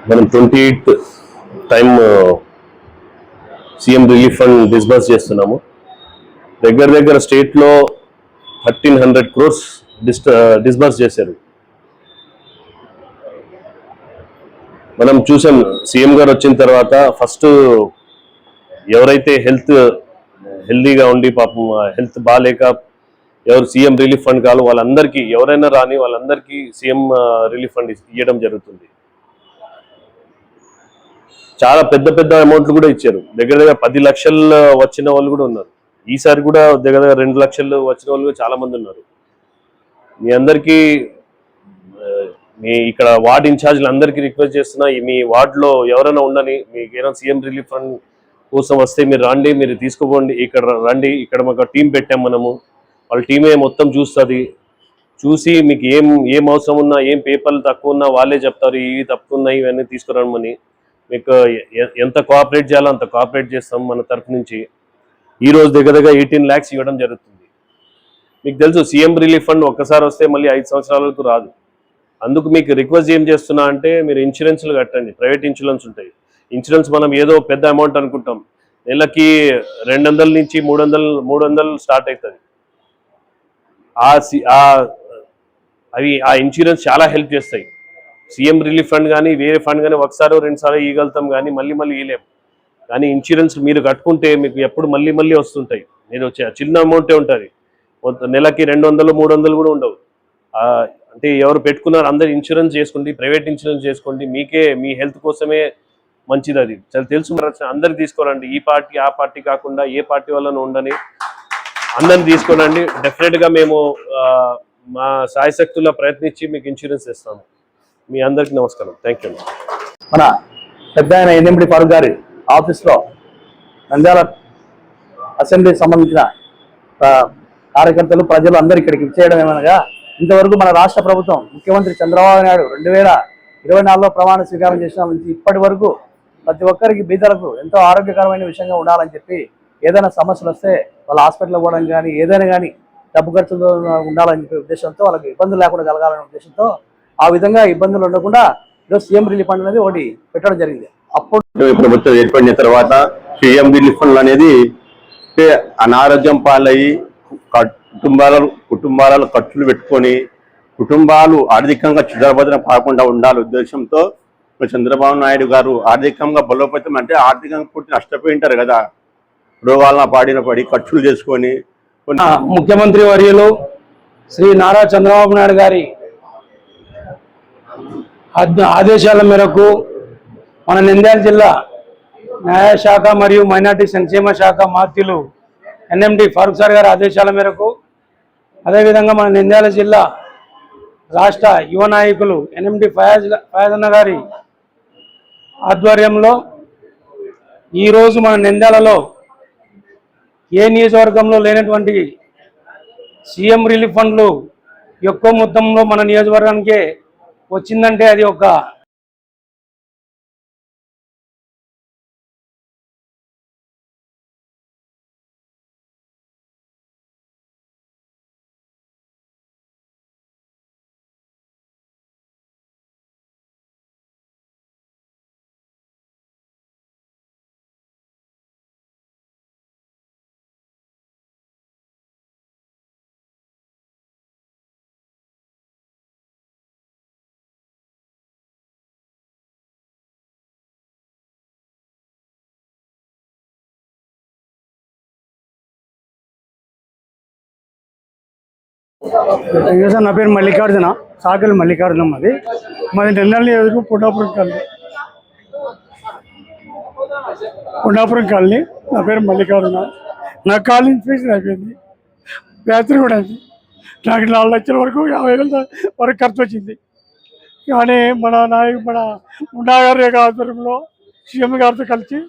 మనం 28th time CM relief fund disburse చేస్తున్నాము. దగ్గర స్టేట్ లో 1300 crores డిస్బర్స్ చేశారు. మనం చూసాం సీఎం గారు వచ్చిన తర్వాత ఫస్ట్ ఎవరైతే హెల్తీగా ఉండి పాపం హెల్త్ బాగాలేక ఎవరు సీఎం రిలీఫ్ ఫండ్ కావాలి వాళ్ళందరికీ, ఎవరైనా రాని వాళ్ళందరికీ సీఎం రిలీఫ్ ఫండ్ ఇవ్వడం జరుగుతుంది. చాలా పెద్ద అమౌంట్లు కూడా ఇచ్చారు. దగ్గర 10 లక్షలు వచ్చిన వాళ్ళు కూడా ఉన్నారు. ఈసారి కూడా దగ్గర 2 లక్షలు వచ్చిన వాళ్ళు చాలా మంది ఉన్నారు. మీ అందరికీ మీ ఇక్కడ వార్డ్ ఇన్ఛార్జ్లు అందరికీ రిక్వెస్ట్ చేస్తున్నా, మీ వార్డులో ఎవరైనా ఉండని, మీకు ఏమైనా సీఎం రిలీఫ్ ఫండ్ కోసం వస్తే మీరు రండి, మీరు తీసుకోండి, ఇక్కడ రండి. ఇక్కడ మాకు టీం పెట్టాం మనము, వాళ్ళ టీమే మొత్తం చూస్తుంది. చూసి మీకు ఏం అవసరం ఉన్నా, ఏం పేపర్లు తక్కువ ఉన్నా వాళ్ళే చెప్తారు. ఇవి తక్కువ ఉన్నాయి ఇవన్నీ తీసుకురమ్మని. మీకు ఎంత కోఆపరేట్ చేయాలో అంత కోఆపరేట్ చేస్తాం మన తరఫు నుంచి. ఈరోజు దగ్గర 18 lakhs ఇవ్వడం జరుగుతుంది. మీకు తెలుసు సీఎం రిలీఫ్ ఫండ్ ఒక్కసారి వస్తే మళ్ళీ 5 సంవత్సరాల వరకు రాదు. అందుకు మీకు రిక్వెస్ట్ ఏం చేస్తున్నా అంటే, మీరు ఇన్సూరెన్స్లు కట్టండి. ప్రైవేట్ ఇన్సూరెన్స్ ఉంటాయి. ఇన్సూరెన్స్ మనం ఏదో పెద్ద అమౌంట్ అనుకుంటాం, నెలకి 200 నుంచి 300 స్టార్ట్ అవుతుంది. ఆ ఇన్సూరెన్స్ చాలా హెల్ప్ చేస్తాయి. సీఎం రిలీఫ్ ఫండ్ కానీ వేరే ఫండ్ కానీ ఒకసారి 2 సార్లు ఇవ్వగలుగుతాం, కానీ మళ్ళీ ఇవ్వలేం. కానీ ఇన్సూరెన్స్ మీరు కట్టుకుంటే మీకు ఎప్పుడు మళ్ళీ వస్తుంటాయి. మీరు చిన్న అమౌంటే ఉంటుంది, నెలకి 200 300 కూడా ఉండవు. అంటే ఎవరు పెట్టుకున్నారు అందరు ఇన్సూరెన్స్ చేసుకోండి, ప్రైవేట్ ఇన్సూరెన్స్ చేసుకోండి. మీ హెల్త్ కోసమే మంచిది. అది చాలా తెలుసు. అందరికి తీసుకోరండి, ఈ పార్టీ ఆ పార్టీ కాకుండా ఏ పార్టీ వల్ల ఉండని అందరిని తీసుకోనండి. డెఫినెట్గా మేము మా సాయశక్తుల్లో ప్రయత్నించి మీకు ఇన్సూరెన్స్ ఇస్తాము. మీ అందరికి నమస్కారం. Thank you. మన పెద్ద ఆయన ఎన్ఎండి ఫారూక్ గారి ఆఫీస్లో నంద్యాల అసెంబ్లీకి సంబంధించిన కార్యకర్తలు ప్రజలు అందరూ ఇక్కడికి ఇచ్చేయడం ఏమనగా, ఇంతవరకు మన రాష్ట్ర ప్రభుత్వం ముఖ్యమంత్రి చంద్రబాబు నాయుడు 2024లో ప్రమాణ స్వీకారం చేసిన నుంచి ఇప్పటి వరకు ప్రతి ఒక్కరికి బీదలకు ఎంతో ఆరోగ్యకరమైన విషయంగా ఉండాలని చెప్పి, ఏదైనా సమస్యలు వస్తే వాళ్ళ హాస్పిటల్ పోవడం కానీ ఏదైనా కానీ డబ్బు ఖర్చుతో ఉండాలని చెప్పే ఉద్దేశంతో, వాళ్ళకి ఇబ్బందులు లేకుండా కలగాలనే ఉద్దేశంతో, ఆ విధంగా ఇబ్బందులు ఉండకుండా ఈరోజు సీఎం రిలీఫ్ ఫండ్ అనేది ఒకటి పెట్టడం జరిగింది. అప్పుడు ప్రభుత్వం ఏర్పడిన తర్వాత సీఎం రిలీఫ్ ఫండ్ అనేది అనారోగ్యం పాలయ్యి కుటుంబాలలో ఖర్చులు పెట్టుకొని కుటుంబాలు ఆర్థికంగా చిదరబదనం కాకుండా ఉండాలి ఉద్దేశంతో చంద్రబాబు నాయుడు గారు ఆర్థికంగా బలోపేతం, అంటే ఆర్థికంగా పూర్తి నష్టపోయి ఉంటారు కదా, రోగాలను పడి ఖర్చులు చేసుకొని. ముఖ్యమంత్రి వర్యులు శ్రీ నారా చంద్రబాబు నాయుడు గారి ఆదేశాల మేరకు మన నంద్యాల జిల్లా న్యాయశాఖ మరియు మైనార్టీ సంక్షేమ శాఖ మాత్యులు ఎన్ఎండి ఫారూక్ సార్ గారి ఆదేశాల మేరకు, అదేవిధంగా మన నంద్యాల జిల్లా రాష్ట్ర యువ నాయకులు ఎన్ఎండి ఫయాజ్ అన్న గారి ఆధ్వర్యంలో ఈరోజు మన నంద్యాలలో ఏ నియోజకవర్గంలో లేనటువంటి సీఎం రిలీఫ్ ఫండ్లు ఎక్కువ మొత్తంలో మన నియోజకవర్గానికే వచ్చిందంటే అది ఒక నా పేరు మల్లికార్జున, సాగల్ మల్లికార్జున. మాది నంద్యాల ఎదురు పుండాపురం కాలనీ. నా పేరు మల్లికార్జున. నాకు కాలు ఇన్ఫెక్షన్ అయిపోయింది, వ్యాధి కూడా అయింది. నాకు 4 లక్షల వరకు 50,000 వరకు ఖర్చు వచ్చింది. కానీ మన ముండా గారి ఆధ్వర్యంలో సీఎం గారితో కలిసి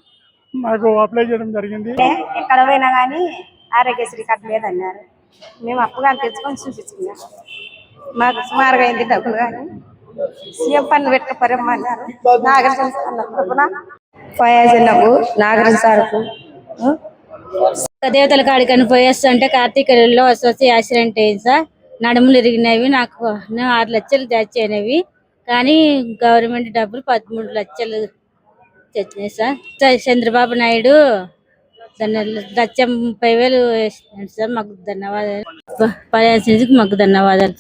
నాకు అప్లై చేయడం జరిగింది. ఎక్కడ పోయినా కానీ ఆరోగ్యశ్రీ కార్డు లేదన్నారు. మేము అప్పుగా తెచ్చుకొని చూపించుకున్నాం. మాకు సుమారుగా అయింది డబ్బులు, కానీ సీఎం పన్ను పెట్టుకోరమ్మన్నారు. నాగరాజన్న ఫయాజన్నకు, నాగరాజు సార్కు దేవతల కాడికని పోయేస్తుంటే కార్తీకలో వచ్చి యాక్సిడెంట్ అయింది సార్. నడుములు ఇరిగినవి, నాకు 6 లక్షలు దాచేనవి. కానీ గవర్నమెంట్ డబ్బులు 13 లక్షలు తెచ్చినాయి సార్. చంద్రబాబు నాయుడు దాన్ని 1,30,000 వేసినాడు సార్. మాకు ధన్యవాదాలు. మాకు ధన్యవాదాలు.